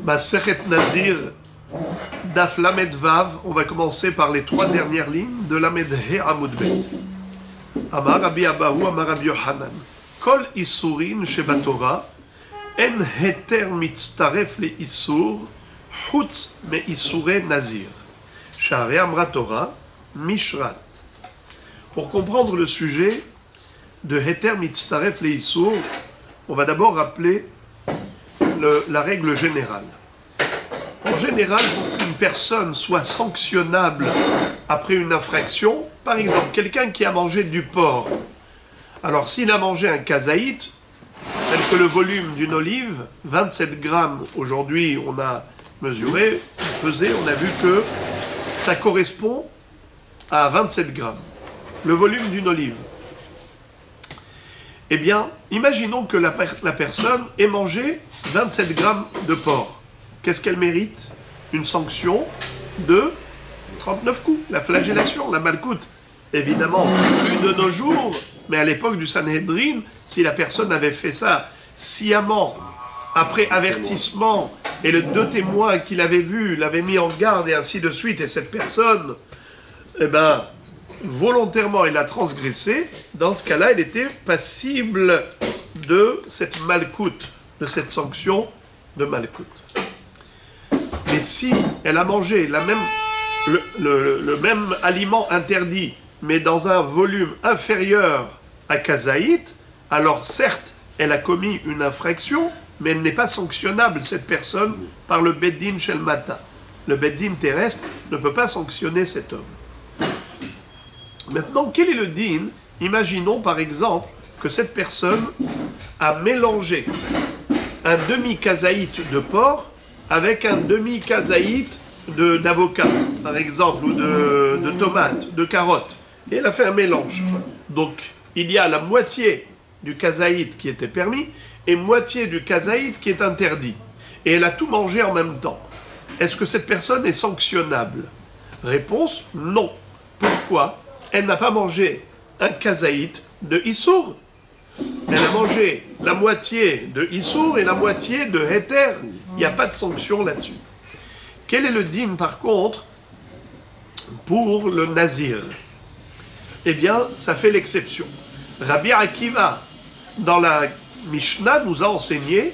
Masechet Nazir, Daf Lamed Vav, on va commencer par les 3 dernières lignes de Lamed He Amud Bet. Amar Rabbi Abahu, Amar Rabbi Yohanan. Kol Isurin Shebatora, En Heter Mitztaref Le Isur, Chutz Me Isure Nazir. Share Amra Torah, Mishrat. Pour comprendre le sujet de Heter Mitztaref Le Isur, on va d'abord rappeler la règle générale. En général, pour qu'une personne soit sanctionnable après une infraction, par exemple, quelqu'un qui a mangé du porc, alors s'il a mangé un kazaït, tel que le volume d'une olive, 27 grammes, aujourd'hui on a mesuré, pesé, on a vu que ça correspond à 27 grammes, le volume d'une olive. Eh bien, imaginons que la personne ait mangé 27 grammes de porc. Qu'est-ce qu'elle mérite? Une sanction de 39 coups, la flagellation, la malcoute. Évidemment, plus de nos jours, mais à l'époque du Sanhedrin, si la personne avait fait ça sciemment, après avertissement, et les 2 témoins qui l'avaient vu, l'avaient mis en garde, et ainsi de suite, et cette personne, eh ben, volontairement elle a transgressé, dans ce cas-là, elle était passible de cette malcoute, de cette sanction de malcoute. Mais si elle a mangé le même aliment interdit, mais dans un volume inférieur à kazaït, alors certes, elle a commis une infraction, mais elle n'est pas sanctionnable, cette personne, par le Beddin Shel Mata. Le Beddin terrestre ne peut pas sanctionner cet homme. Maintenant, quel est le din? Imaginons par exemple que cette personne a mélangé un demi-kazaït de porc avec un demi-kazaït d'avocat, par exemple, ou de tomates, de carottes. Et elle a fait un mélange. Donc, il y a la moitié du kazaït qui était permis et moitié du kazaït qui est interdit. Et elle a tout mangé en même temps. Est-ce que cette personne est sanctionnable? Réponse, non. Pourquoi? Elle n'a pas mangé un kazaït de Issour. Elle a mangé la moitié de Issour et la moitié de Heter. Il n'y a pas de sanction là-dessus. Quel est le din par contre pour le Nazir? Eh bien, ça fait l'exception. Rabbi Akiva, dans la Mishnah, nous a enseigné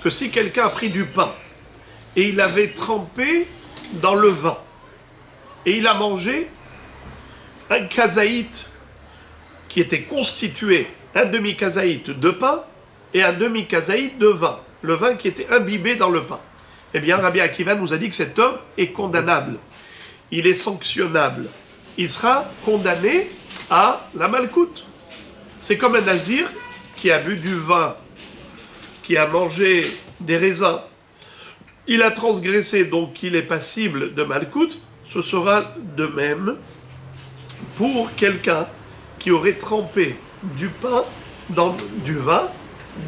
que si quelqu'un a pris du pain et il avait trempé dans le vin et il a mangé un kazaït qui était constitué, un demi-kazaït de pain et un demi-kazaït de vin, le vin qui était imbibé dans le pain. Eh bien, Rabbi Akiva nous a dit que cet homme est condamnable, il est sanctionnable, il sera condamné à la malcoute. C'est comme un nazir qui a bu du vin, qui a mangé des raisins, il a transgressé, donc il est passible de malcoute. Ce sera de même pour quelqu'un qui aurait trempé du pain dans du vin,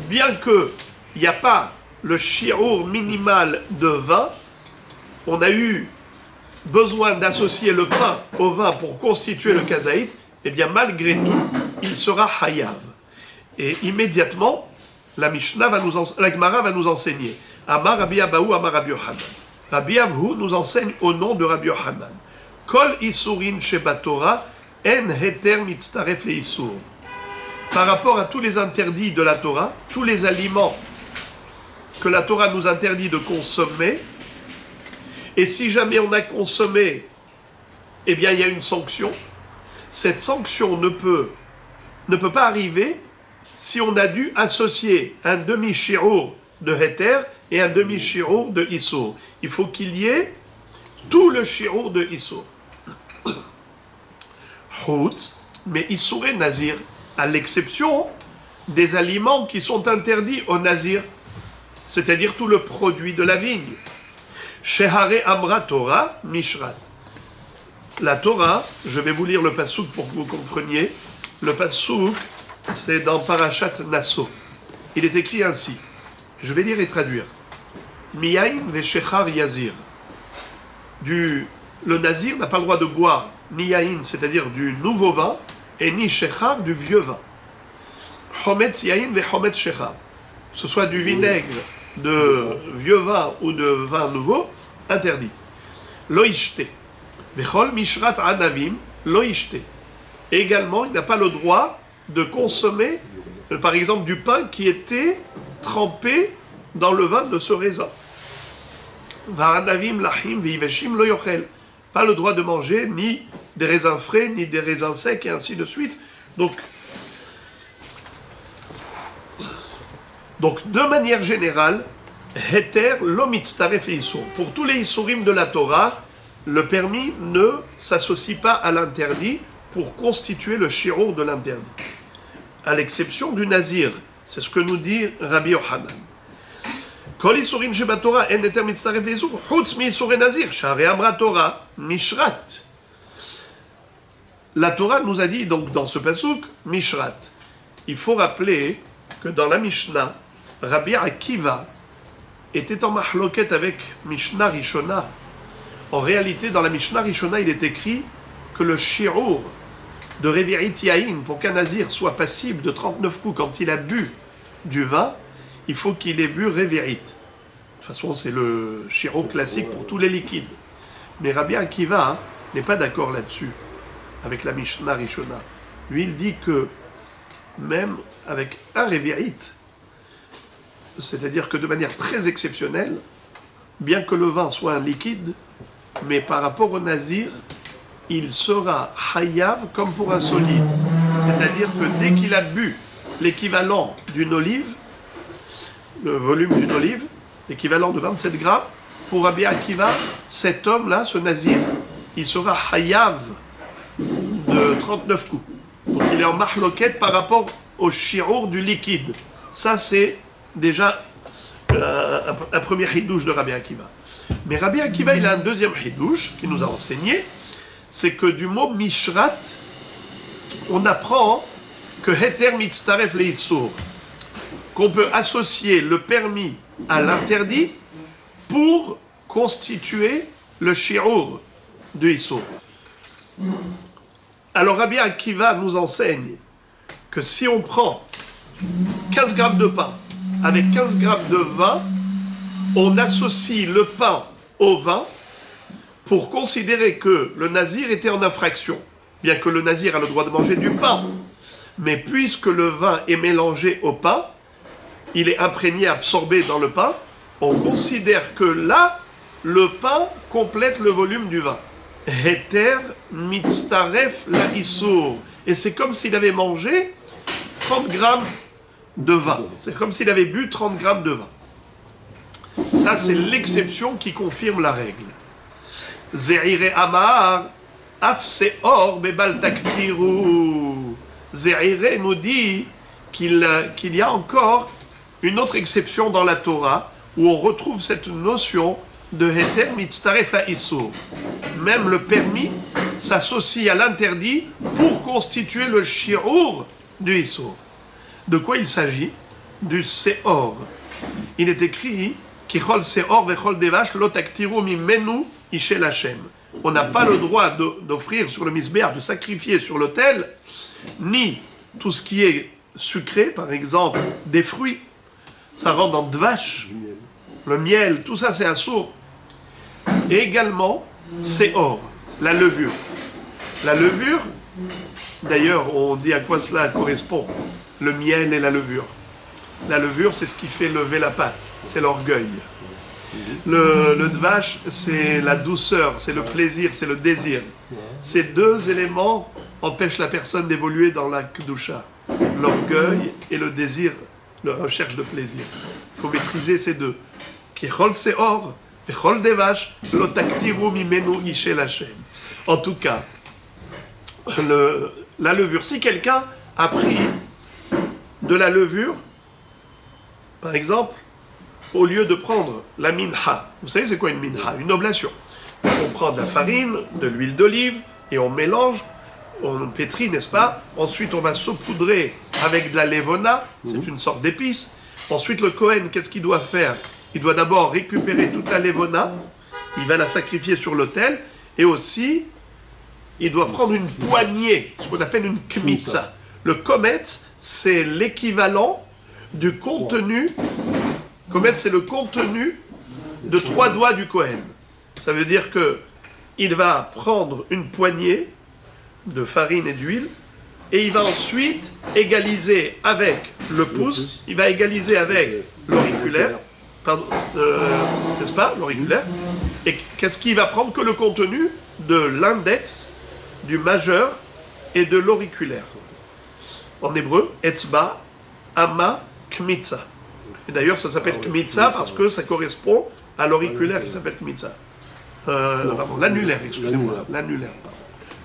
bien qu'il n'y a pas le shi'ur minimal de vin, on a eu besoin d'associer le pain au vin pour constituer le kazaït, et bien malgré tout, il sera hayav. Et immédiatement, la Gemara va nous enseigner. Amar Rabbi Abahu, Amar Rabbi Yohanan. Rabbi Abahu nous enseigne au nom de Rabbi Yohanan. Kol isurin shebatora en heter mitztaref le isur. Par rapport à tous les interdits de la Torah, tous les aliments que la Torah nous interdit de consommer, et si jamais on a consommé, eh bien il y a une sanction. Cette sanction ne peut pas arriver si on a dû associer un demi-shi'ur de heter et un demi-shi'ur de isur. Il faut qu'il y ait tout le shi'ur de isur. Mais Issour et Nazir, à l'exception des aliments qui sont interdits au Nazir, c'est-à-dire tout le produit de la vigne. Shehare Amra Torah Mishrat. La Torah, je vais vous lire le pasouk pour que vous compreniez. Le pasouk, c'est dans Parashat Nasso. Il est écrit ainsi. Je vais lire et traduire. Miyain veshechar yazir. Le Nazir n'a pas le droit de boire ni yaïn, c'est-à-dire du nouveau vin, et ni shechar, du vieux vin. Chometz yaïn ve chometz shechar. Que ce soit du vinaigre de vieux vin ou de vin nouveau, interdit. Lo ishte. Vechol mishrat anavim, lo ishte. Également, il n'a pas le droit de consommer, par exemple, du pain qui était trempé dans le vin de ce raisin. Va'anavim lachim ve'iveshim lo yochel. Pas le droit de manger ni des raisins frais, ni des raisins secs, et ainsi de suite. Donc de manière générale, heter lo mitztaref le'isur. Pour tous les isurim de la Torah, le permis ne s'associe pas à l'interdit pour constituer le shirour de l'interdit. À l'exception du nazir, c'est ce que nous dit Rabbi Yochanan. Kol isurim sheba Torah en heter mitztaref le'isur, chutz mi isurei nazir, sha'arei amra Torah, mishrat. La Torah nous a dit donc dans ce pasuk, mishrat. Il faut rappeler que dans la Mishnah, Rabbi Akiva était en mahloket avec Mishnah Rishona. En réalité, dans la Mishnah Rishona, il est écrit que le shirour de Revi'it Yahin, pour qu'un nazir soit passible de 39 coups quand il a bu du vin, il faut qu'il ait bu Revi'it. De toute façon, c'est le shirour classique pour tous les liquides. Mais Rabbi Akiva n'est pas d'accord là-dessus, avec la Mishnah Rishona. Lui, il dit que même avec un Revi'it, c'est-à-dire que de manière très exceptionnelle, bien que le vin soit un liquide, mais par rapport au nazir, il sera hayav comme pour un solide. C'est-à-dire que dès qu'il a bu l'équivalent d'une olive, le volume d'une olive, l'équivalent de 27 grammes, pour Rabbi Akiva, cet homme-là, ce nazir, il sera hayav de 39 coups. Donc il est en mahloket par rapport au shirour du liquide. Ça, c'est déjà un premier hidouche de Rabbi Akiva. Mais Rabbi Akiva, il a un deuxième hidouche qui nous a enseigné, c'est que du mot mishrat, on apprend que heter mitztaref le'isur, qu'on peut associer le permis à l'interdit pour constituer le shirour du isur. Alors Rabbi Akiva nous enseigne que si on prend 15 grammes de pain avec 15 grammes de vin, on associe le pain au vin pour considérer que le nazir était en infraction. Bien que le nazir a le droit de manger du pain, mais puisque le vin est mélangé au pain, il est imprégné, absorbé dans le pain, on considère que là, le pain complète le volume du vin. Heter mitztaref la isur. Et c'est comme s'il avait mangé 30 grammes de vin. C'est comme s'il avait bu 30 grammes de vin. Ça, c'est l'exception qui confirme la règle. Ze'ire amar, af se'or bebal taktiru. Ze'ire nous dit qu'il y a encore une autre exception dans la Torah où on retrouve cette notion de heter mitztaref la isur. Même le permis s'associe à l'interdit pour constituer le shirour du isur. De quoi il s'agit? Du seor. Il est écrit Kichol seor vechol devash lo taktiru mimenu ishel Hashem. On n'a pas le droit d'offrir sur le misbéach, de sacrifier sur l'autel, ni tout ce qui est sucré, par exemple des fruits. Ça rentre dans dvash, le miel, tout ça c'est assour. Et également seor, la levure. La levure, d'ailleurs on dit à quoi cela correspond, le miel et la levure. La levure, c'est ce qui fait lever la pâte, c'est l'orgueil. Le dvash, c'est la douceur, c'est le plaisir, c'est le désir. Ces deux éléments empêchent la personne d'évoluer dans la kedusha. L'orgueil et le désir, la recherche de plaisir. Il faut maîtriser ces deux. Kichol seor, vechol devash, lo taktiru mimenu ishel Hashem. En tout cas, la levure. Si quelqu'un a pris de la levure, par exemple, au lieu de prendre la minha, vous savez c'est quoi une minha? Une oblation. On prend de la farine, de l'huile d'olive, et on mélange, on pétrit, n'est-ce pas? Ensuite, on va saupoudrer avec de la levona, c'est une sorte d'épice. Ensuite, le Kohen, qu'est-ce qu'il doit faire? Il doit d'abord récupérer toute la levona, il va la sacrifier sur l'autel, et aussi, il doit prendre une poignée, ce qu'on appelle une kmitza. Le kometz, c'est l'équivalent du contenu Komet, c'est le contenu de 3 doigts du Kohen. Ça veut dire que il va prendre une poignée de farine et d'huile et il va ensuite égaliser avec le pouce, il va égaliser avec l'auriculaire, n'est-ce pas, l'auriculaire. Et qu'est-ce qu'il va prendre? Que le contenu de l'index, du majeur et de l'auriculaire. En hébreu, etzba, ama, kmitza. Et d'ailleurs, ça s'appelle kmitza parce que ça correspond à l'auriculaire qui s'appelle kmitza. L'annulaire, excusez-moi, l'annulaire.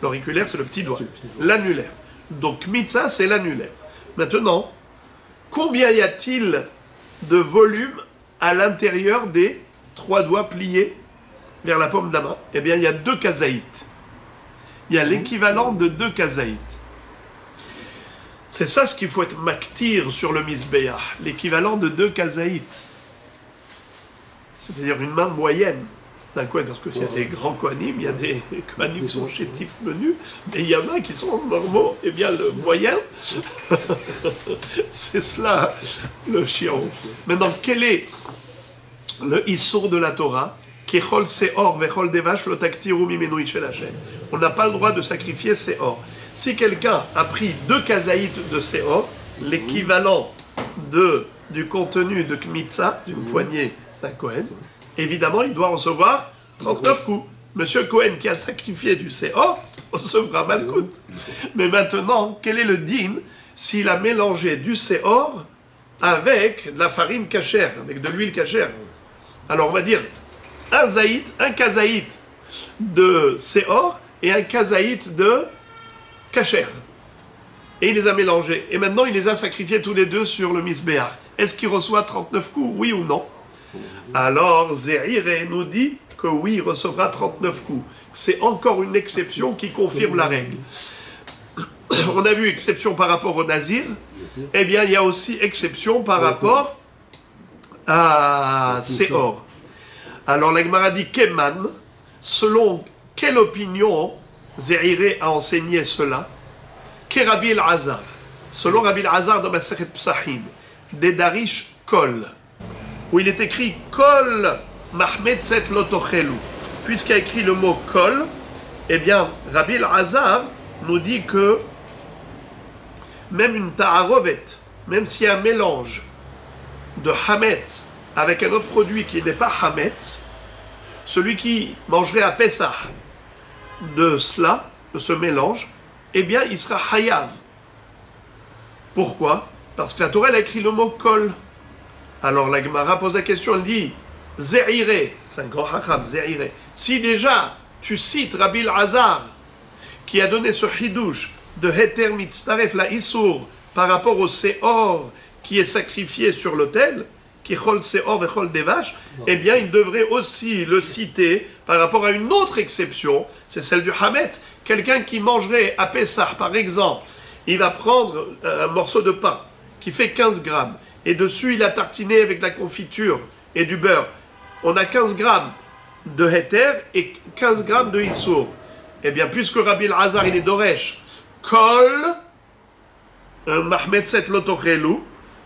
L'auriculaire, c'est le petit doigt. L'annulaire. Donc, kmitza, c'est l'annulaire. Maintenant, combien y a-t-il de volume à l'intérieur des 3 doigts pliés vers la paume de la main? Eh bien, il y a 2 kazaïtes. Il y a l'équivalent de 2 kazaïtes. C'est ça ce qu'il faut être maktir sur le misbéah, l'équivalent de 2 kazaïtes. C'est-à-dire une main moyenne d'un Kohen, parce qu'il y a des grands Kohanim, il y a des Kohanim qui sont chétifs menus, mais il y en a qui sont normaux. Eh bien, le moyen, c'est cela, le chiron. Maintenant, quel est le issour de la Torah? On n'a pas le droit de sacrifier Seor. Si quelqu'un a pris 2 kazaïtes de Seor, l'équivalent du contenu de Kmitza, d'une poignée d'un Kohen, évidemment, il doit recevoir 39 coups. Monsieur Cohen qui a sacrifié du Seor recevra Malkout. Mais maintenant, quel est le din s'il a mélangé du Seor avec de la farine cachère, avec de l'huile cachère? Alors on va dire un kazaït de Seor et un kazaït de cachère. Et il les a mélangés. Et maintenant, il les a sacrifiés tous les deux sur le misbéach. Est-ce qu'il reçoit 39 coups, oui ou non? Alors, Zéhiré nous dit que oui, il recevra 39 coups. C'est encore une exception qui confirme la règle. On a vu exception par rapport au Nazir. Eh bien, il y a aussi exception par rapport à Seor. Alors, la Gemara dit Keman, selon quelle opinion Zéhiré a enseigné cela? Qu'est Rabbi El-Hazar? Selon Rabbi El-Hazar dans Masechet Psachim, des Darish Kol, où il est écrit Kol Mahmetzet Lotochelu. Puisqu'il y a écrit le mot Kol, eh bien, Rabbi El-Hazar nous dit que même une ta'arovet, même s'il y a un mélange de Hametz avec un autre produit qui n'est pas Hametz, celui qui mangerait à Pessah de cela, de ce mélange, eh bien, il sera Hayav. Pourquoi? Parce que la Torah elle a écrit le mot Kol. Alors la Gemara pose la question, elle dit Zéhiré, c'est un grand hacham, Zéhiré. Si déjà tu cites Rabbi El-Hazar qui a donné ce hidouche de Heter Mitztaref la Issour par rapport au Seor qui est sacrifié sur l'autel, qui chol Seor et chol des vaches, eh bien il devrait aussi le citer par rapport à une autre exception, c'est celle du Hametz. Quelqu'un qui mangerait à Pessah par exemple, il va prendre un morceau de pain qui fait 15 grammes et dessus il a tartiné avec de la confiture et du beurre. On a 15 grammes de Heter et 15 grammes de Issour. Eh bien, puisque Rabbi El-Hazar il est d'Oresh, Kol, Mahmetzet Lotochelu,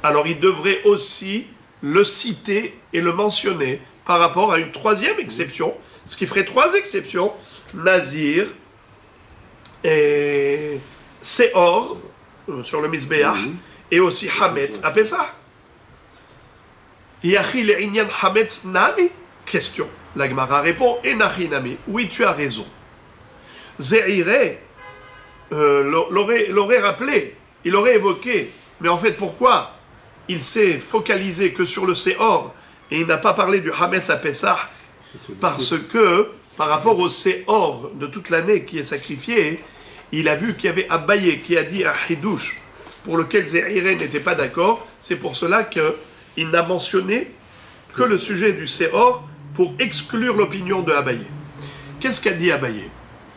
alors il devrait aussi le citer et le mentionner par rapport à une troisième exception, ce qui ferait 3 exceptions, Nazir et Seor, sur le Mizbeach, et aussi Hametz à Pessah. Yachi le Inyan Hametz Nami? Question. La Gemara répond, Enachi Nami. Oui, tu as raison. Zéhiré l'aurait rappelé, il aurait évoqué, mais en fait pourquoi il s'est focalisé que sur le Seor et il n'a pas parlé du Hametz à Pessah? Parce que par rapport au Seor de toute l'année qui est sacrifié, il a vu qu'il y avait Abaye qui a dit un Hidouche pour lequel Zéhiré n'était pas d'accord. C'est pour cela qu'il n'a mentionné que le sujet du Seor pour exclure l'opinion de Abaye. Qu'est-ce qu'a dit Abaye?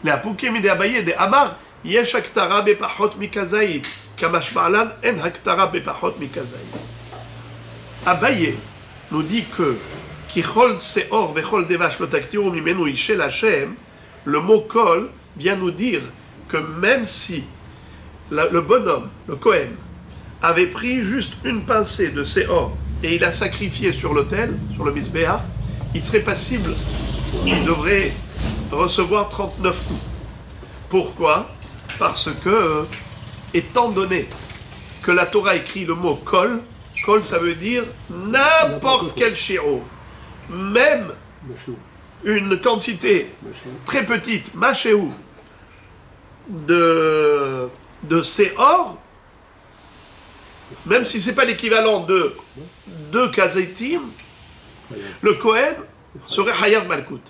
Les Apukim de Abaye de Amar Yesh haktara bepachot mikazayit kamashma'lan en haktara bepachot mikazayit. Abaye nous dit que Kichol Seor vechol devash lotaktiru mimenu ishel Hashem, le mot kol vient nous dire que même si le bonhomme, le Kohen, avait pris juste une pincée de Seor et il a sacrifié sur l'autel, sur le misbéach, il serait passible, il devrait recevoir 39 coups. Pourquoi? Parce que, étant donné que la Torah écrit le mot kol, kol ça veut dire n'importe quel shi'ur, même une quantité très petite, machéou, de séor, même si ce n'est pas l'équivalent de 2 kazetim, le Kohen serait Hayav Malkout.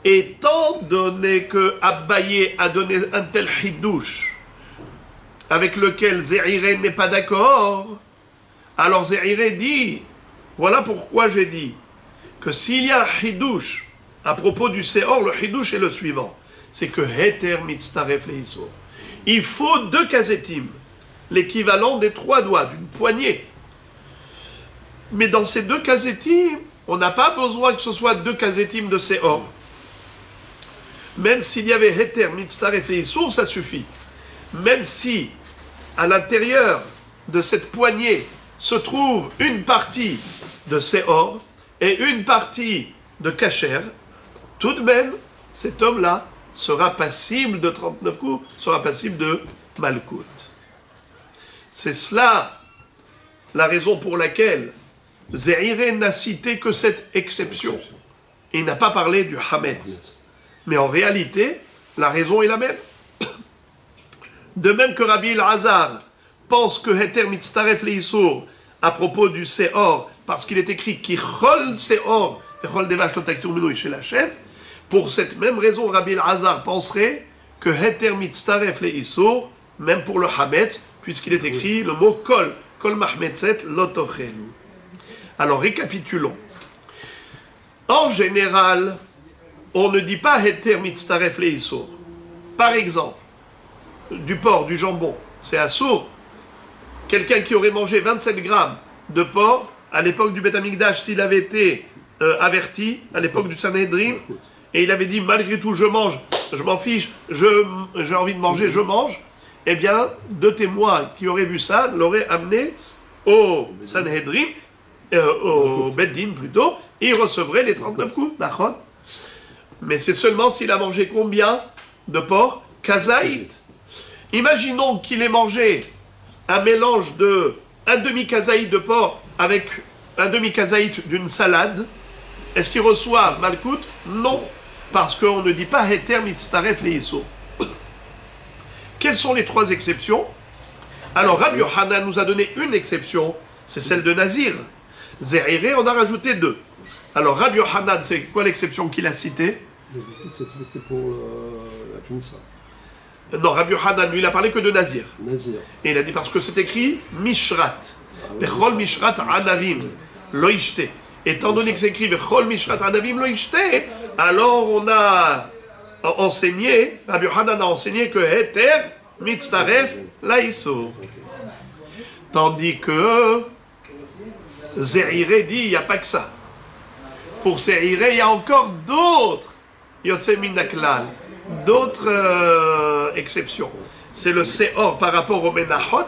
Étant donné que Abaye a donné un tel hidouche avec lequel Zéhiré n'est pas d'accord, alors Zéhiré dit, voilà pourquoi j'ai dit que s'il y a un hidouche à propos du Seor, le hidouche est le suivant, c'est que Heter mitztaref leisor. Il faut 2 kazetim, l'équivalent des 3 doigts, d'une poignée. Mais dans ces 2 kazetim, on n'a pas besoin que ce soit 2 kazetim de Seor. Même s'il y avait Heter mitztaref leisor, ça suffit. Même si à l'intérieur de cette poignée se trouve une partie de Seor et une partie de Kacher, tout de même, cet homme-là sera passible de 39 coups, sera passible de Malkout. C'est cela la raison pour laquelle Zéhiré n'a cité que cette exception. Il n'a pas parlé du Hametz. Mais en réalité, la raison est la même. De même que Rabbi Elazar pense que Heter mitztaref leisur à propos du Seor, parce qu'il est écrit qui chol Seor, chol devash lo taktur minui chez Hachem, pour cette même raison, Rabbi Elazar penserait que Heter mitztaref leisur, même pour le Hametz, puisqu'il est écrit le mot kol, kol mahmetzet lo tochelu. Alors récapitulons. En général, on ne dit pas Heter mitztaref leisur. Par exemple, du porc, du jambon, c'est assour. Quelqu'un qui aurait mangé 27 grammes de porc, à l'époque du Beth Amikdash, s'il avait été averti, à l'époque du Sanhedrin, et il avait dit, malgré tout, je mange, je m'en fiche, j'ai envie de manger, je mange, eh bien, 2 témoins qui auraient vu ça l'auraient amené au Sanhedrin, au Beth Din plutôt, et il recevrait les 39 coups, d'accord? Mais c'est seulement s'il a mangé combien de porc? Kazaït. Imaginons qu'il ait mangé un mélange de un demi-kazaït de porc avec un demi-kazaït d'une salade. Est-ce qu'il reçoit Malkout? Non, parce qu'on ne dit pas Heter mitztaref leisur. Quelles sont les 3 exceptions? Alors Rabbi Yochanan nous a donné une exception, c'est celle de Nazir. Zéhiré en a rajouté 2. Alors Rabbi Yochanan, c'est quoi l'exception qu'il a citée? C'est pour la Tunisa. Non, Rabbi Yochanan, lui, il a parlé que de Nazir. Nazir. Et il a dit parce que c'est écrit Mishrat. Bechol Mishrat Anavim Lo Ishte. Étant donné que c'est écrit Bechol Mishrat Anavim Lo Ishte, alors on a enseigné, Rabbi Yochanan a enseigné que Heter Mitztaref Laïsur. Tandis que Zéhiré dit il n'y a pas que ça. Pour Zéhiré, il y a encore d'autres Yotze Minaklal. D'autres exceptions. C'est le Seor par rapport au Menachot.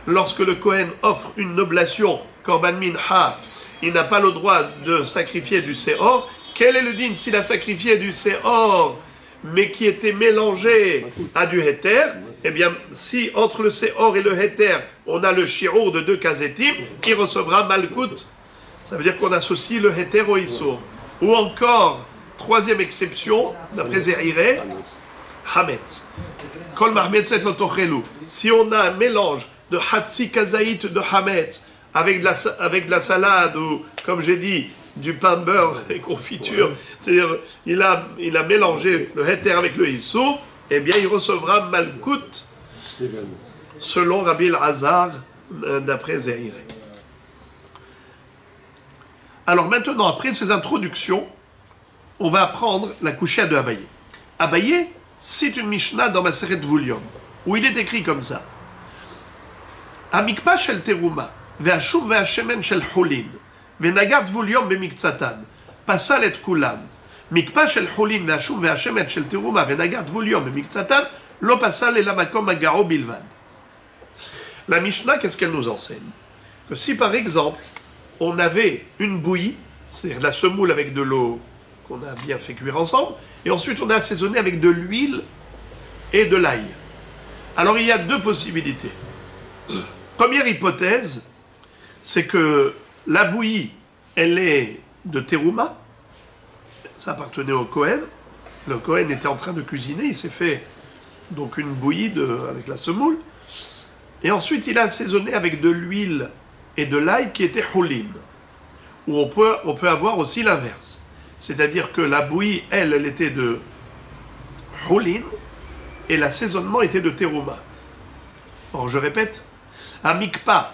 Lorsque le Kohen offre une oblation, Korban Mincha, il n'a pas le droit de sacrifier du Seor. Quel est le din s'il a sacrifié du Seor, mais qui était mélangé à du Heter? Eh bien, si entre le Seor et le Heter, on a le Shi'ur de 2 kazetim, il recevra Malkout. Ça veut dire qu'on associe le Heter au Issour. Ou encore, 3e exception, d'après Zéhiré, Hametz. Kol mahmetzet lo tochelu. Si on a un mélange de Hatsi Kazaït de Hametz avec de la salade ou, comme j'ai dit, du pain beurre et confiture, c'est-à-dire il a mélangé le Heter avec le Issou, eh bien il recevra Malkout selon Rabbi Elazar d'après Zéhiré. Alors maintenant, après ces introductions, on va apprendre la couchia de Abaye. Abaye, c'est une Mishnah dans Maseret Vulium, où il est écrit comme ça. Amikpa shel teruma, ve'ashuv ve'ashemen shel hulin, ve'nagat Vulium be'miktsatan, pasal et kulam. Mikpa shel hulin ve'ashuv ve'ashemen shel teruma, ve'nagat Vulium be'miktsatan, lo pasal et la makom agaro bilvad. La Mishnah, qu'est-ce qu'elle nous enseigne? Que si par exemple, on avait une bouillie, c'est-à-dire de la semoule avec de l'eau qu'on a bien fait cuire ensemble, et ensuite on a assaisonné avec de l'huile et de l'ail. Alors il y a deux possibilités. Première hypothèse, c'est que la bouillie, elle est de terouma, ça appartenait au Cohen. Le Cohen était en train de cuisiner, il s'est fait donc une bouillie avec la semoule, et ensuite il a assaisonné avec de l'huile et de l'ail qui était houlin. Ou on peut avoir aussi l'inverse. C'est-à-dire que la bouillie, elle était de houlin, et l'assaisonnement était de terouma. Or, je répète, Amikpa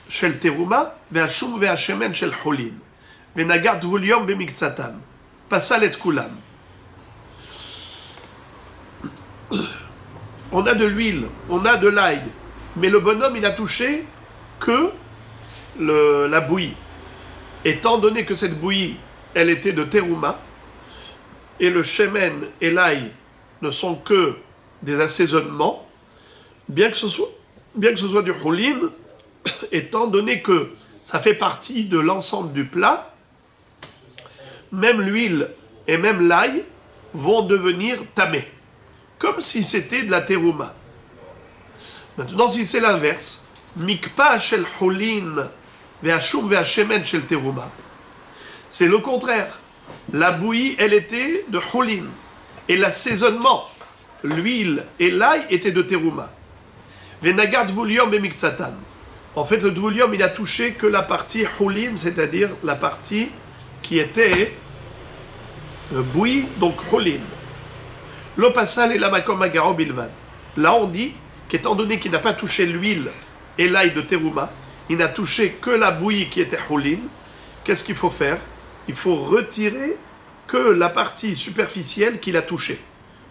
shel terouma, ve'ashum ve'ashemen shel houlin, ve'nagar dvuliom b'miktsatan, pasal et kulam. On a de l'huile, on a de l'ail, mais le bonhomme, il a touché que la bouillie. Étant donné que cette bouillie, elle était de terouma, et le shemen et l'ail ne sont que des assaisonnements, bien que ce soit du houlin, étant donné que ça fait partie de l'ensemble du plat, même l'huile et même l'ail vont devenir tamés, comme si c'était de la terouma. Maintenant, si c'est l'inverse, mikpa shel houlin ve'ashum ve'ashemen shel terouma, c'est le contraire. La bouillie, elle était de houlin, et l'assaisonnement, l'huile et l'ail étaient de terouma. Ve'nagar dvuliom b'miktsatan. En fait, le dvuliom, il a touché que la partie houlin, c'est-à-dire la partie qui était bouillie, donc houlin. L'opasal et la makom agaro bilvad. Là, on dit qu'étant donné qu'il n'a pas touché l'huile et l'ail de terouma, il n'a touché que la bouillie qui était houlin. Qu'est-ce qu'il faut faire? Il faut retirer que la partie superficielle qu'il a touchée.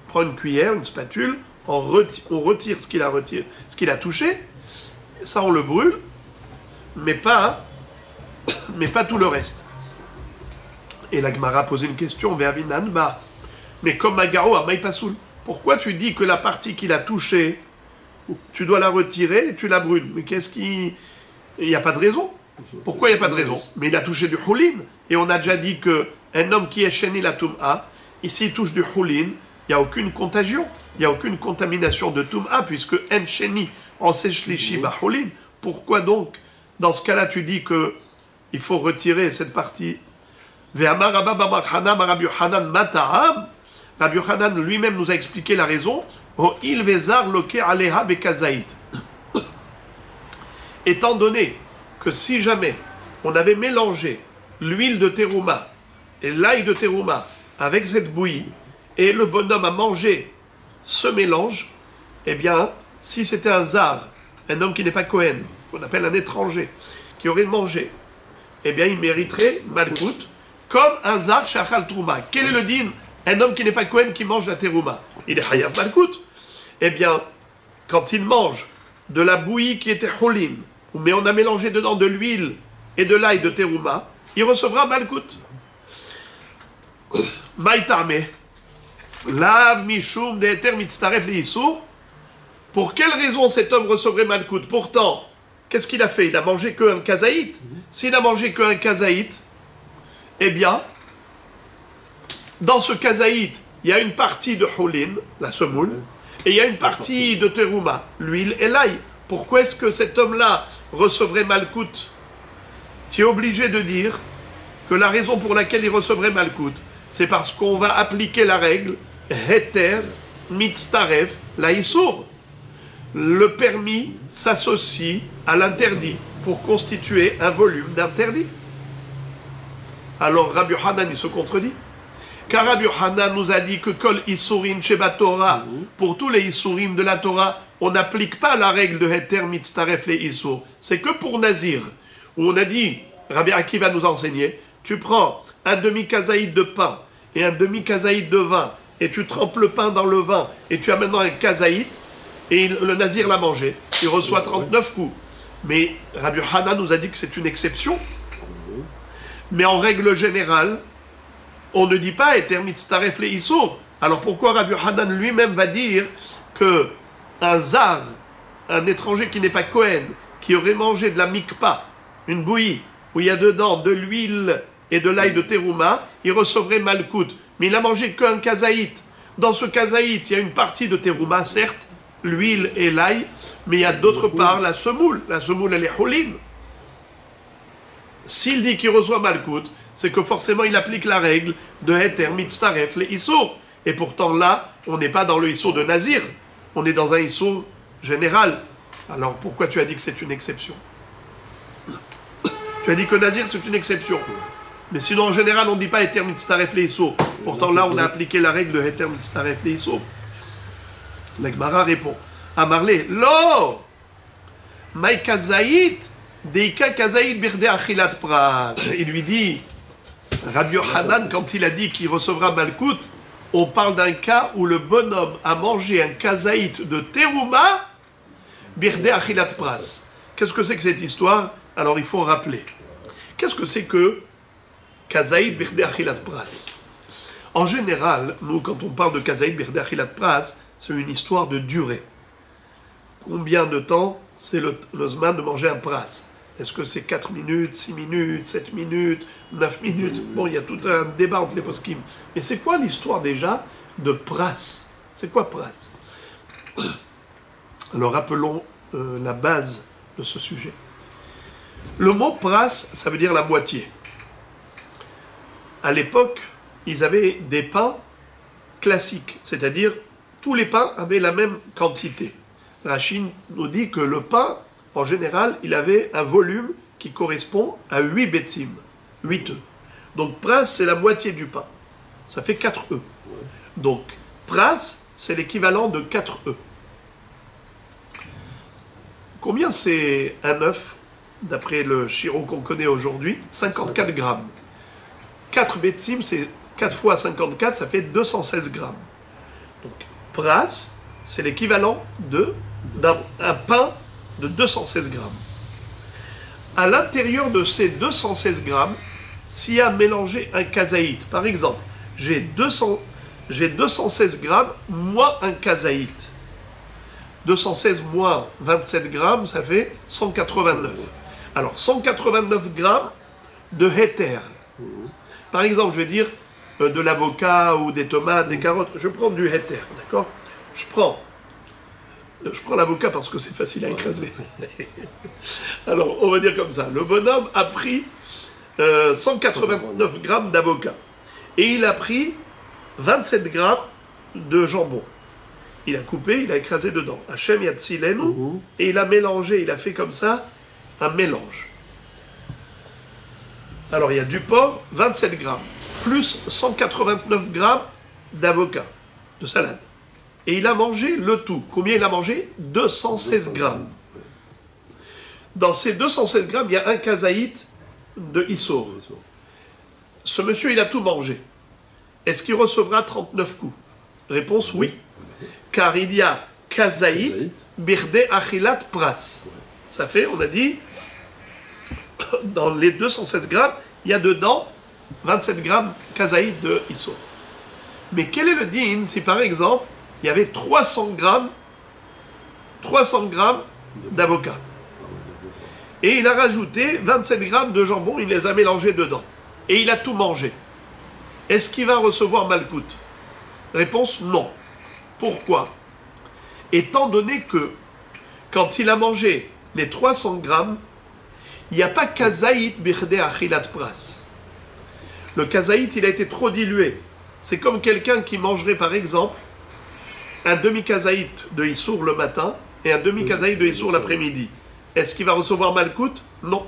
On prend une cuillère, une spatule, on retire ce qu'il a touché, ça on le brûle, mais pas tout le reste. Et la Gemara a posé une question, mais comme Magaro à Maïpasoul, pourquoi tu dis que la partie qu'il a touchée, tu dois la retirer et tu la brûles? Mais il n'y a pas de raison. Pourquoi il n'y a pas de raison? Mais il a touché du houlin, et on a déjà dit qu'un homme qui est chéni la tum'a, ici il touche du houlin, il n'y a aucune contagion, il n'y a aucune contamination de tum'a, puisque en chéni, en seshlishi ba houlin. Pourquoi donc, dans ce cas-là, tu dis qu'il faut retirer cette partie? Ve'amar Rabba bar Hanan Rabbi Yochanan mata'am. Rabbi Yochanan lui-même nous a expliqué la raison. O il vezar loke aleha bekazait. Étant donné que si jamais on avait mélangé l'huile de terouma et l'ail de terouma avec cette bouillie, et le bonhomme a mangé ce mélange, eh bien, si c'était un zar, un homme qui n'est pas Cohen, qu'on appelle un étranger, qui aurait mangé, eh bien, il mériterait malkout, comme un zar shachal trouma. Quel est le din? Un homme qui n'est pas Cohen qui mange la terouma, il est hayav malkout. Eh bien, quand il mange de la bouillie qui était houlin, mais on a mélangé dedans de l'huile et de l'ail de terouma, il recevra malkout. Maïtarme, lav mishum de'eter mitztaref li'isur. Pour quelle raison cet homme recevrait malkout? Pourtant, qu'est-ce qu'il a fait? Il a mangé qu'un kazaït. S'il a mangé qu'un kazaït, eh bien, dans ce kazaït, il y a une partie de houlin, la semoule, et il y a une partie de terouma, l'huile et l'ail. Pourquoi est-ce que cet homme-là recevrait malkout? Tu es obligé de dire que la raison pour laquelle il recevrait malkout, c'est parce qu'on va appliquer la règle heter mitztaref laïsour. Le permis s'associe à l'interdit pour constituer un volume d'interdit. Alors Rabbi Yochanan, il se contredit. Car Rabbi Yochanan nous a dit que kol isurim sheba Torah, pour tous les isurim de la Torah, on n'applique pas la règle de heter mitztaref les isur. C'est que pour Nazir, où on a dit, Rabbi Akiva nous a enseigné, tu prends un demi-kazaïd de pain et un demi-kazaïd de vin, et tu trempes le pain dans le vin, et tu as maintenant un kazaïd, et le Nazir l'a mangé, il reçoit 39 coups. Mais Rabbi Yochanan nous a dit que c'est une exception. Mais en règle générale, on ne dit pas heter mitztaref les isur. Alors pourquoi Rabbi Yochanan lui-même va dire que un zar, un étranger qui n'est pas Cohen, qui aurait mangé de la mikpa, une bouillie, où il y a dedans de l'huile et de l'ail de terouma, il recevrait malkout. Mais il a mangé qu'un kazaït. Dans ce kazaït, il y a une partie de terouma, certes, l'huile et l'ail, mais il y a d'autre part la semoule. La semoule, elle est holine. S'il dit qu'il reçoit malkout, c'est que forcément il applique la règle de heter mitzaref le issour. Et pourtant là, on n'est pas dans le issour de Nazir, on est dans un issour général. Alors pourquoi tu as dit que c'est une exception? Tu as dit que Nazir c'est une exception. Mais sinon en général on ne dit pas heter mitzaref le issour. Pourtant là on a appliqué la règle de heter mitzaref le issour. La Gemara répond, Amarle, lo, maï kazaït, deika kazaït birde achilat pras. Il lui dit, Rabbi Yochanan, quand il a dit qu'il recevra malkout, on parle d'un cas où le bonhomme a mangé un kazaït de terouma, birde achilat pras. Qu'est-ce que c'est que cette histoire? Alors il faut rappeler. Qu'est-ce que c'est que kazaït birde achilat pras? En général, nous, quand on parle de kazaït birde achilat pras, c'est une histoire de durée. Combien de temps c'est le zman de manger un pras? Est-ce que c'est 4 minutes, 6 minutes, 7 minutes, 9 minutes? Bon, il y a tout un débat entre les poskim. Mais c'est quoi l'histoire déjà de pras? C'est quoi pras? Alors rappelons la base de ce sujet. Le mot pras, ça veut dire la moitié. À l'époque, ils avaient des pains classiques, c'est-à-dire tous les pains avaient la même quantité. Rachid nous dit que le pain, en général, il avait un volume qui correspond à 8 betsim, 8 œufs. Donc pras, c'est la moitié du pain. Ça fait 4 œufs. Donc pras, c'est l'équivalent de 4 œufs. Combien c'est un œuf, d'après le chiro qu'on connaît aujourd'hui? 54 grammes. 4 betsim, c'est 4 fois 54, ça fait 216 grammes. Donc pras, c'est l'équivalent d'un pain de 216 grammes. À l'intérieur de ces 216 grammes, s'il y a mélangé un kazaït, par exemple, j'ai 216 grammes moins un kazaït. 216 moins 27 grammes, ça fait 189. Alors, 189 grammes de héter. Par exemple, je vais dire de l'avocat ou des tomates, des carottes. Je prends du héter, d'accord? Je prends l'avocat parce que c'est facile à écraser. Alors, on va dire comme ça. Le bonhomme a pris 189 grammes d'avocat. Et il a pris 27 grammes de jambon. Il a coupé, il a écrasé dedans. Hachem Yatzilenu. Et il a mélangé, il a fait comme ça un mélange. Alors, il y a du porc, 27 grammes. Plus 189 grammes d'avocat, de salade. Et il a mangé le tout. Combien il a mangé? 216 grammes. Dans ces 216 grammes, il y a un kazaït de Issour. Ce monsieur, il a tout mangé. Est-ce qu'il recevra 39 coups? Réponse oui. Car il y a kazaït birde achilat pras. Ça fait, on a dit, dans les 216 grammes, il y a dedans 27 grammes kazaït de Issour. Mais quel est le din si par exemple, il y avait 300 grammes d'avocat. Et il a rajouté 27 grammes de jambon, il les a mélangés dedans. Et il a tout mangé. Est-ce qu'il va recevoir malkout? Réponse non. Pourquoi? Étant donné que, quand il a mangé les 300 grammes, il n'y a pas kazaït birde achilat pras. Le kazaït, il a été trop dilué. C'est comme quelqu'un qui mangerait par exemple un demi-kazaït de Issour le matin et un demi-kazaït de Issour l'après-midi. Est-ce qu'il va recevoir malkout? Non.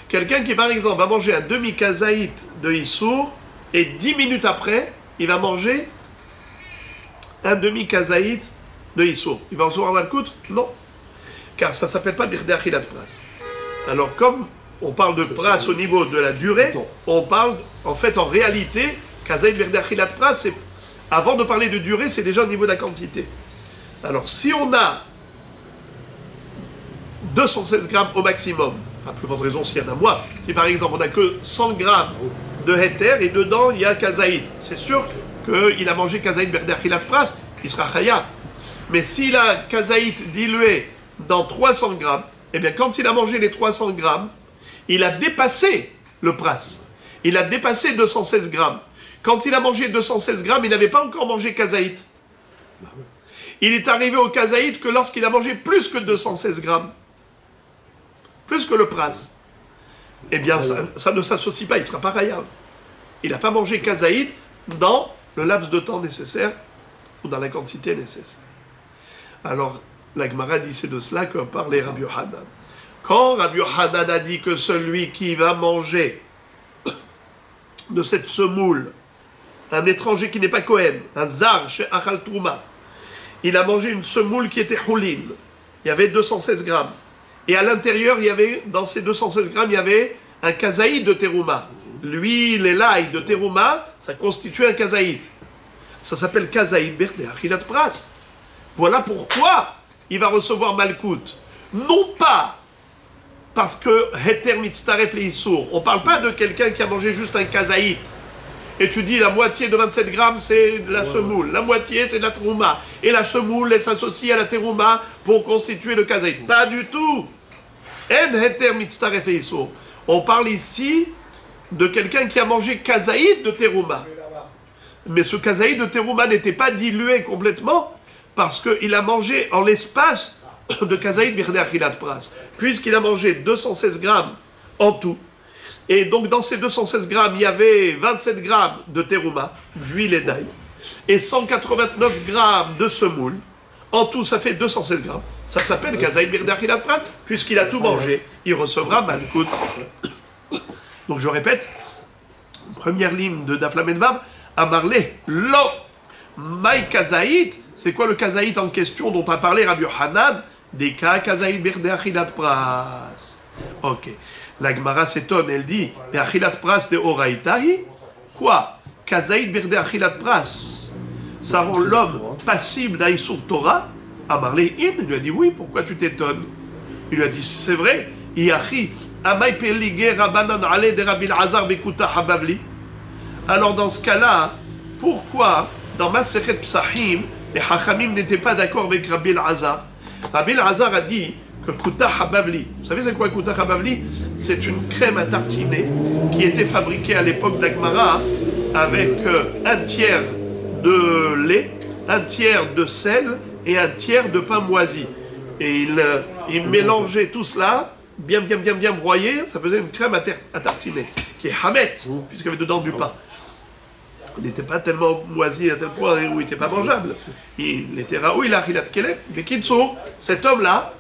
Quelqu'un qui, par exemple, va manger un demi-kazaït de Issour et 10 minutes après, il va manger un demi-kazaït de Issour. Il va recevoir malkout? Non. Car ça ne s'appelle pas birde achilat pras. Alors, comme on parle de pras au niveau de la durée, on parle, en fait, en réalité, kazaït birde achilat pras, c'est avant de parler de durée, c'est déjà au niveau de la quantité. Alors, si on a 216 grammes au maximum, à plus forte raison s'il y en a moins, si par exemple on n'a que 100 grammes de héter et dedans il y a kazaït, c'est sûr qu'il a mangé kazaït birde achilat pras, il sera chaya. Mais s'il a kazaït dilué dans 300 grammes, eh bien quand il a mangé les 300 grammes, il a dépassé le pras. Il a dépassé 216 grammes. Quand il a mangé 216 grammes, il n'avait pas encore mangé kazaït. Il est arrivé au kazaït que lorsqu'il a mangé plus que 216 grammes. Plus que le pras. Eh bien, ça ne s'associe pas, il ne sera pas rayab. Il n'a pas mangé kazaït dans le laps de temps nécessaire ou dans la quantité nécessaire. Alors, la Gemara dit c'est de cela que parlait Rabbi Yohanan. Quand Rabbi Yohanan a dit que celui qui va manger de cette semoule, un étranger qui n'est pas Kohen, un zar chez Achal Trouma, il a mangé une semoule qui était houlin, il y avait 216 grammes. Et à l'intérieur, il y avait, dans ces 216 grammes, il y avait un kazaïd de terouma. L'huile et l'ail de terouma, ça constitue un kazaïd. Ça s'appelle kazaïd berde achilat pras. Voilà pourquoi il va recevoir malkout. Non pas parce que heter mitztaref le issour. On ne parle pas de quelqu'un qui a mangé juste un kazaïd. Et tu dis la moitié de 27 grammes c'est de la semoule, la moitié c'est de la terouma. Et la semoule elle s'associe à la terouma pour constituer le kazaïd. Pas du tout. En heter mitztaref le issour. On parle ici de quelqu'un qui a mangé kazaïd de terouma. Mais ce kazaïd de terouma n'était pas dilué complètement parce qu'il a mangé en l'espace de kazaïd birde achilat pras. Puisqu'il a mangé 216 grammes en tout. Et donc dans ces 216 grammes, il y avait 27 grammes de terouma, d'huile et d'ail, et 189 grammes de semoule. En tout, ça fait 216 grammes. Ça s'appelle kazaïd birde achilat pras. Puisqu'il a tout mangé, il recevra malkout. Donc je répète, première ligne de Daf Lamed Vav, Amarle, lo, maï kazaïd, c'est quoi le kazaïd en question dont a parlé Rabbi Yohanan? Des cas kazaïd birde achilat pras. Ok. La Gemara s'étonne, elle dit, mais achilat pras de oraïtahi? Quoi? Kazaïd birde achilat pras. Ça rend l'homme passible d'Aïsour Torah? Amarle, il lui a dit oui, pourquoi tu t'étonnes? Il lui a dit, c'est vrai, Iachi, Amay pelige rabanan ale de Rabbi Azar bekuta habavli. Alors dans ce cas-là, pourquoi dans Masechet Psachim, les Hachamim n'étaient pas d'accord avec Rabbi Azar? Rabbi Azar a dit que Kuta Habavli, vous savez c'est quoi Kuta Habavli? C'est une crème à tartiner qui était fabriquée à l'époque d'Agmara avec un tiers de lait, un tiers de sel et un tiers de pain moisi. Et il mélangeait tout cela, bien broyé, ça faisait une crème à tartiner, qui est hametz, puisqu'il y avait dedans du pain. Il n'était pas tellement moisi à tel point où il n'était pas mangeable. Il était raoui, il a achilat kelem. Mais Kitsour, cet homme-là,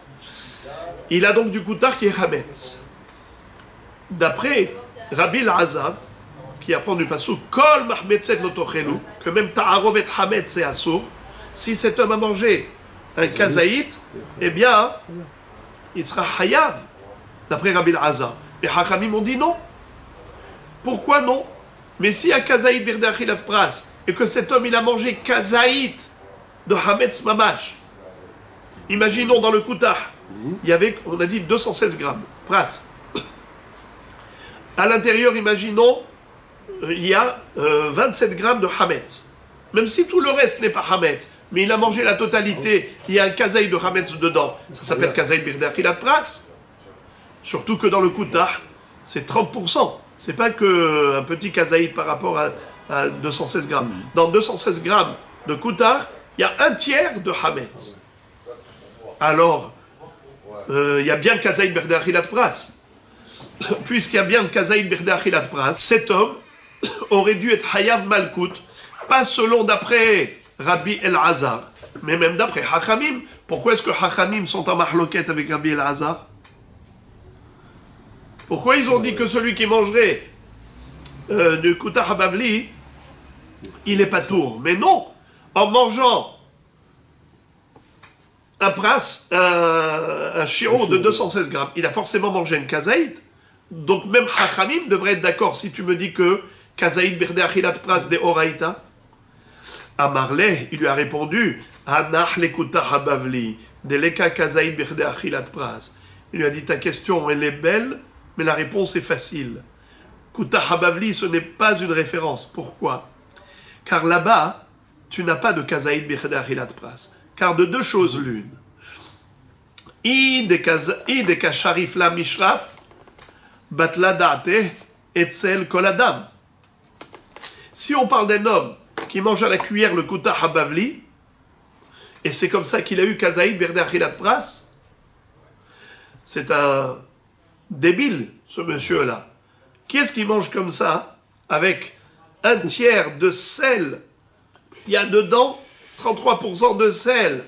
il a donc du koutar qui est hametz. D'après Rabbi Azar, qui apprend du pasuk, kol mahmetzet lotochelu, que même ta'arovet hametz c'est assour, si cet homme a mangé un kazaït, eh bien, il sera hayav, d'après Rabbi Azar. Et Hachamim ont dit non. Pourquoi non? Mais si à kazaït birde achilat pras, et que cet homme il a mangé kazaït de hametz mamash, imaginons dans le koutah, il y avait, on a dit 216 grammes, pras. À l'intérieur, imaginons, il y a 27 grammes de hametz. Même si tout le reste n'est pas hametz, mais il a mangé la totalité, il y a un kazaït de hametz dedans. Ça s'appelle kazaït birde achilat pras. Surtout que dans le koutah, c'est 30%. C'est pas qu'un petit kazaït par rapport à 216 grammes. Dans 216 grammes de koutah, il y a un tiers de hametz. Alors, il y a bien kazaït birde achilat pras. Puisqu'il y a bien kazaït birde achilat pras, cet homme aurait dû être hayav malkout, pas selon d'après Rabbi El-Azar, mais même d'après Hachamim. Pourquoi est-ce que Hachamim sont en mahloket avec Rabbi El-Azar? Pourquoi ils ont dit que celui qui mangerait du Kuta Habavli, il est pas tour? Mais non, en mangeant un pras, un shiro de 216 grammes, il a forcément mangé une kazaït. Donc même Hachamim devrait être d'accord si tu me dis que kazaït birde achilat pras de oraïta. Amarle, il lui a répondu, Anach le Kuta Habavli, de leka kazaït birde achilat pras. Il lui a dit, ta question elle est belle, mais la réponse est facile. Kuta Habavli, ce n'est pas une référence. Pourquoi? Car là-bas, tu n'as pas de kazaïd birde achilat pras. Car de deux choses l'une. I de kasharif la mishraf, batla da'ate etzel kol adam. Si on parle d'un homme qui mange à la cuillère le kuta habavli, et c'est comme ça qu'il a eu kazaïd berde achilat pras, c'est un débile, ce monsieur-là. Qui est-ce qui mange comme ça, avec un tiers de sel? Il y a dedans 33% de sel,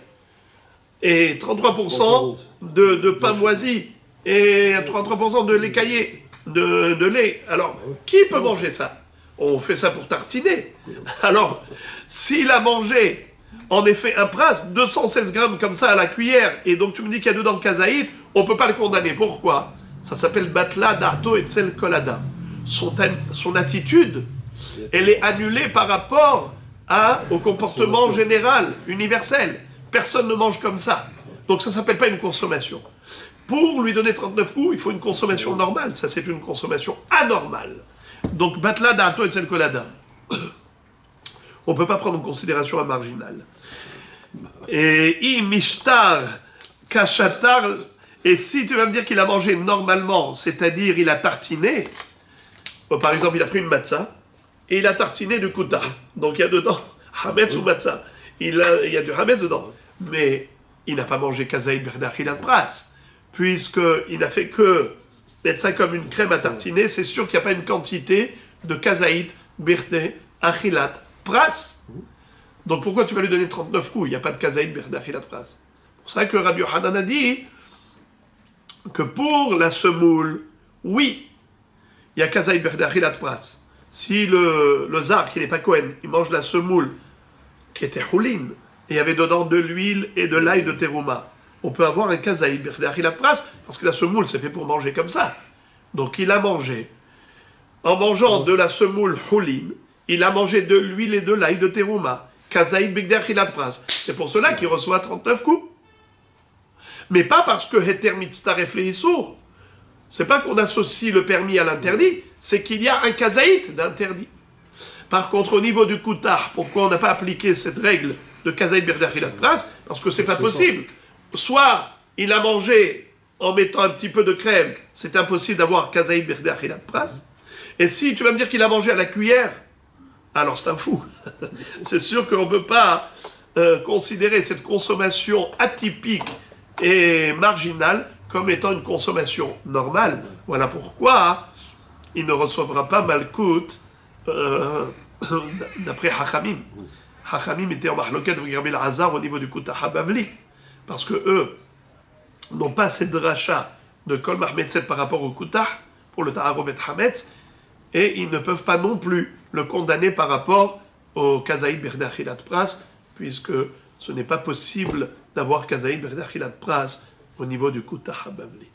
et 33% de pain moisi, et 33% de lait caillé, de lait. Alors, qui peut manger ça? On fait ça pour tartiner. Alors, s'il a mangé, en effet, un pras, 216 grammes comme ça à la cuillère, et donc tu me dis qu'il y a dedans kazaït, on ne peut pas le condamner. Pourquoi? Ça s'appelle batla d'arto et tsel kolada. Son attitude, elle est annulée par rapport au comportement général, universel. Personne ne mange comme ça. Donc ça ne s'appelle pas une consommation. Pour lui donner 39 coups, il faut une consommation normale. Ça, c'est une consommation anormale. Donc, batla d'arto et tsel kolada. On ne peut pas prendre en considération un marginal. Et mishtar kashatar. Et si tu vas me dire qu'il a mangé normalement, c'est-à-dire il a tartiné, par exemple, il a pris une matzah et il a tartiné du kuta. Donc il y a dedans hametz ou matzah. Il y a du hametz dedans. Mais il n'a pas mangé kazaïd berdachilat pras, puisqu'il n'a fait que mettre ça comme une crème à tartiner. C'est sûr qu'il n'y a pas une quantité de kazaïd berdachilat pras. Donc pourquoi tu vas lui donner 39 coups? Il n'y a pas de kazaïd berdachilat pras. C'est pour ça que Rabbi Yochanan a dit que pour la semoule, oui, il y a kazaïd berdachilat pras. Si le zar, qui n'est pas Kohen, il mange la semoule qui était houlin, et il y avait dedans de l'huile et de l'ail de terouma, on peut avoir un kazaïd berdachilat pras, parce que la semoule, c'est fait pour manger comme ça. Donc il a mangé, en mangeant de la semoule houlin, il a mangé de l'huile et de l'ail de terouma, kazaïd berdachilat pras. C'est pour cela qu'il reçoit 39 coups. Mais pas parce que heter mitztaref leisur. C'est pas qu'on associe le permis à l'interdit, c'est qu'il y a un kazaït d'interdit. Par contre, au niveau du koutar, pourquoi on n'a pas appliqué cette règle de kazaït berdachilat pras? Parce que c'est pas possible. Soit il a mangé en mettant un petit peu de crème, c'est impossible d'avoir kazaït berdachilat pras. Et si tu vas me dire qu'il a mangé à la cuillère, alors c'est un fou. C'est sûr qu'on ne peut pas considérer cette consommation atypique et marginale comme étant une consommation normale. Voilà pourquoi il ne recevra pas Malkout d'après Hachamim. Hachamim était en mahloket Rabbi Elazar au niveau du Kuta Habavli, parce que eux n'ont pas cette dracha de Kol Mahmetzet par rapport au Kuta pour le Ta'arovet Hametz, et ils ne peuvent pas non plus le condamner par rapport au Kazaïd berdachilat pras, puisque ce n'est pas possible d'avoir Kazaïd berdachilat pras au niveau du Kuta Habavli.